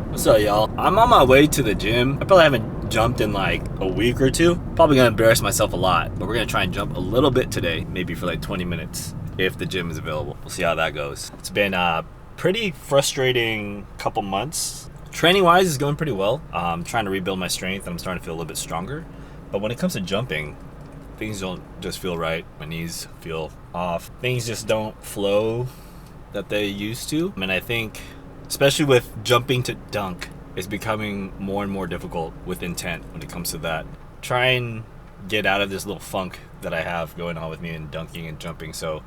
What's up, y'all? I'm on my way to the gym. I probably haven't jumped in like a week or two. Probably gonna embarrass myself a lot, but we're gonna try and jump a little bit today, maybe for like 20 minutes if the gym is available. We'll see how that goes. It's been a pretty frustrating couple months. Training wise is going pretty well. I'm trying to rebuild my strength and I'm starting to feel a little bit stronger. But when it comes to jumping, things don't just feel right. My knees feel off. Things just don't flow that they used to. And I think, especially with jumping to dunk, it's becoming more and more difficult with intent when it comes to that. Try and get out of this little funk that I have going on with me in dunking and jumping. So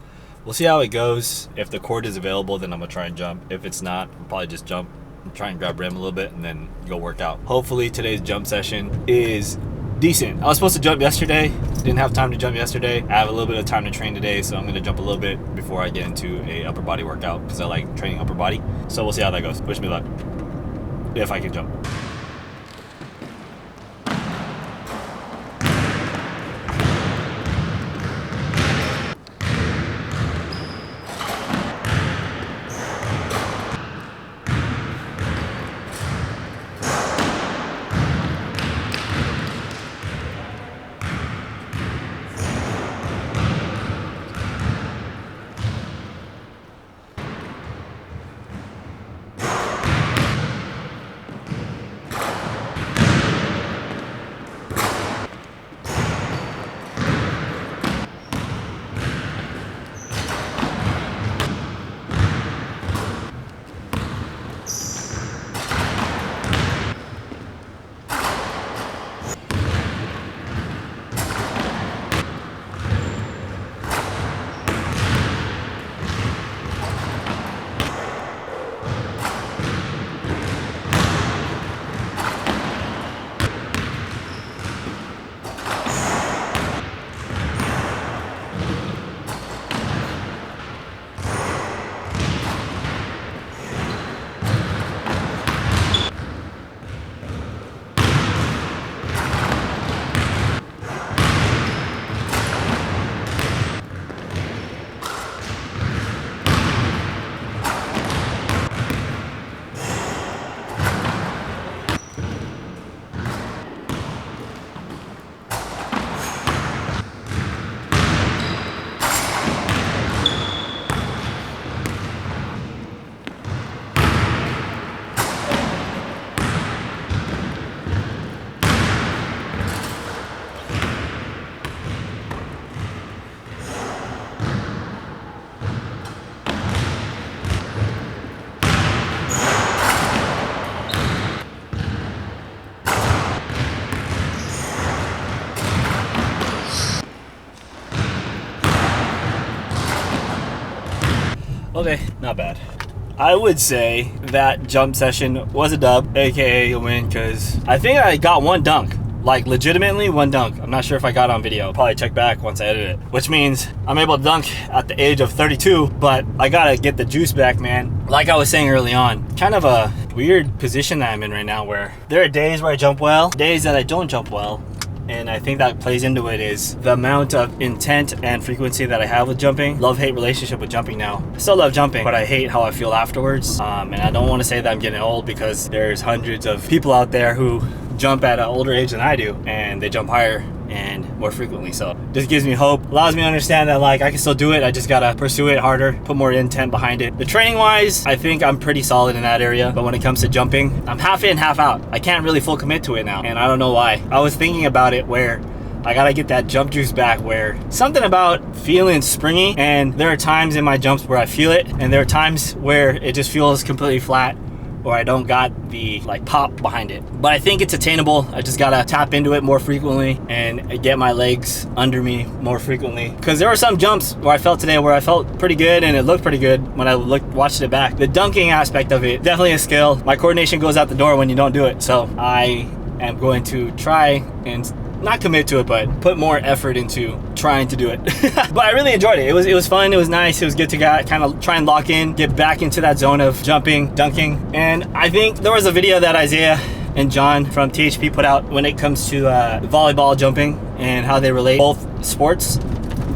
we'll see how it goes. If the cord is available, then I'm gonna try and jump. If it's not, I'll probably just jump and try and grab rim a little bit and then go work out. Hopefully today's jump session is decent. I was supposed to jump yesterday. Didn't have time to jump yesterday. I have a little bit of time to train today, so I'm gonna jump a little bit before I get into a upper body workout because I like training upper body. So we'll see how that goes. Wish me luck. If I can jump. Okay, not bad. I would say that jump session was a dub, aka a win, because I think I got one dunk. Like, legitimately one dunk. I'm not sure if I got it on video. I'll probably check back once I edit it. Which means I'm able to dunk at the age of 32, but I gotta get the juice back, man. Like I was saying early on, kind of a weird position that I'm in right now where there are days where I jump well, days that I don't jump well. And I think that plays into it is the amount of intent and frequency that I have with jumping. Love-hate relationship with jumping now. I still love jumping, but I hate how I feel afterwards. And I don't want to say that I'm getting old because there's hundreds of people out there who jump at an older age than I do, and they jump higher and more frequently. So this gives me hope, allows me to understand that like I can still do it. I just gotta pursue it harder, put more intent behind it. The training wise, I think I'm pretty solid in that area, but when it comes to jumping, I'm half in, half out. I can't really full commit to it now, and I don't know why. I was thinking about it where I gotta get that jump juice back, where something about feeling springy, and there are times in my jumps where I feel it, and there are times where it just feels completely flat, or I don't got the like pop behind it. But I think it's attainable. I just gotta tap into it more frequently and get my legs under me more frequently. Because there were some jumps where I felt today where I felt pretty good and it looked pretty good when I watched it back. The dunking aspect of it, definitely a skill. My coordination goes out the door when you don't do it. So I am going to try and not commit to it, but put more effort into trying to do it. But I really enjoyed it. It was fun. It was nice. It was good to kind of try and lock in, get back into that zone of jumping, dunking. And I think there was a video that Isaiah and John from THP put out when it comes to volleyball jumping and how they relate both sports.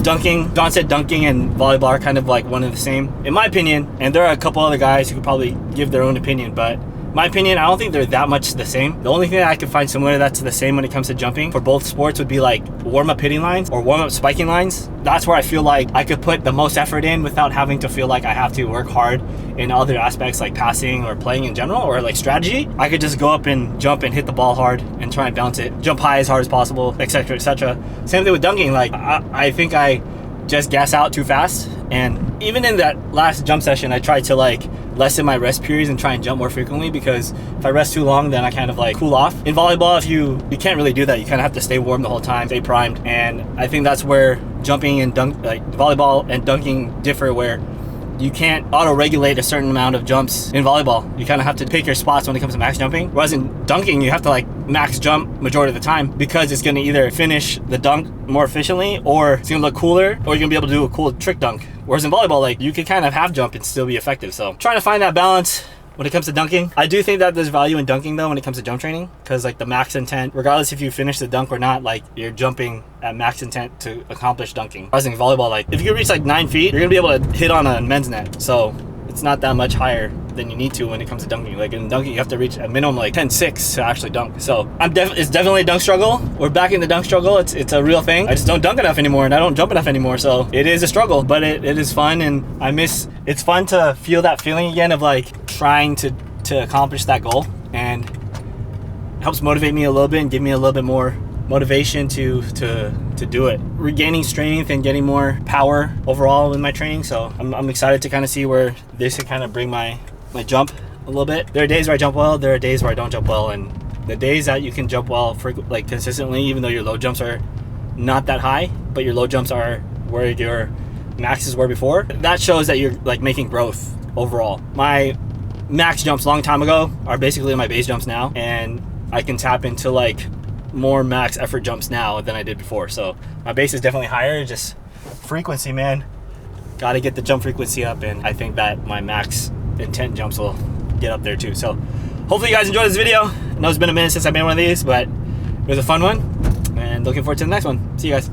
Dunking, John said dunking and volleyball are kind of like one and the same, in my opinion. And there are a couple other guys who could probably give their own opinion, but my opinion, I don't think they're that much the same. The only thing that I could find similar that's the same when it comes to jumping for both sports would be like warm-up hitting lines or warm-up spiking lines. That's where I feel like I could put the most effort in without having to feel like I have to work hard in other aspects like passing or playing in general or like strategy. I could just go up and jump and hit the ball hard and try and bounce it, jump high as hard as possible, etc., etc. Same thing with dunking. Like I think I just gas out too fast, and even in that last jump session I tried to like lessen my rest periods and try and jump more frequently, because if I rest too long then I kind of like cool off. In volleyball, if you can't really do that. You kind of have to stay warm the whole time, stay primed, and I think that's where jumping and volleyball and dunking differ, where you can't auto-regulate a certain amount of jumps in volleyball. You kind of have to pick your spots when it comes to max jumping. Whereas in dunking, you have to like max jump majority of the time, because it's going to either finish the dunk more efficiently, or it's going to look cooler, or you're going to be able to do a cool trick dunk. Whereas in volleyball, like you can kind of half jump and still be effective. So trying to find that balance when it comes to dunking. I do think that there's value in dunking though when it comes to jump training, because like the max intent, regardless if you finish the dunk or not, like you're jumping at max intent to accomplish dunking. Whereas in volleyball, like if you can reach like 9 feet, you're gonna be able to hit on a men's net. So it's not that much higher than you need to when it comes to dunking. Like in dunking, you have to reach a minimum like 10.6 to actually dunk. So it's definitely a dunk struggle. We're back in the dunk struggle. It's a real thing. I just don't dunk enough anymore, and I don't jump enough anymore. So it is a struggle, but it is fun, and it's fun to feel that feeling again of like trying to accomplish that goal, and it helps motivate me a little bit and give me a little bit more motivation to do it. Regaining strength and getting more power overall in my training. So I'm excited to kind of see where this can kind of bring my jump a little bit. There are days where I jump well, there are days where I don't jump well, and the days that you can jump well for like consistently, even though your low jumps are not that high, but your low jumps are where your maxes were before, that shows that you're like making growth overall. My max jumps long time ago are basically my base jumps now, and I can tap into like more max effort jumps now than I did before. So my base is definitely higher. Just frequency, man, gotta get the jump frequency up, and I think that my max intent jumps will get up there too. So hopefully you guys enjoyed this video. I know it's been a minute since I made one of these, but it was a fun one, and looking forward to the next one. See you guys.